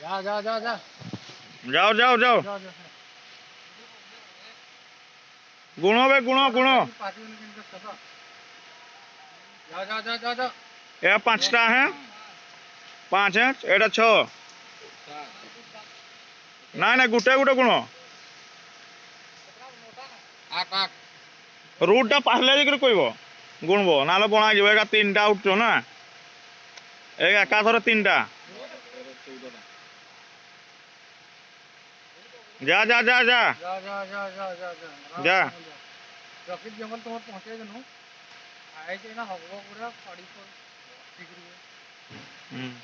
जा जा जा जा जाओ जाओ जाओ जा जा गुणो बे गुणो गुणो पार्टी वाले दिन का सब जा जा जा जा जा ये 5टा है 5 है एटा 6 ना ना गुटे गुटे गुण आक आक रूटा पहले दिकर कहब गुणब ना बना जा एका 3टा उठो ना एक एकाथर 3टा जा जा जा जा जा जा जा जा जा जा रफीक जंगल तुम पहुंचे जनु आए थे ना हवा पूरा पहाड़ी पर ठीक रही है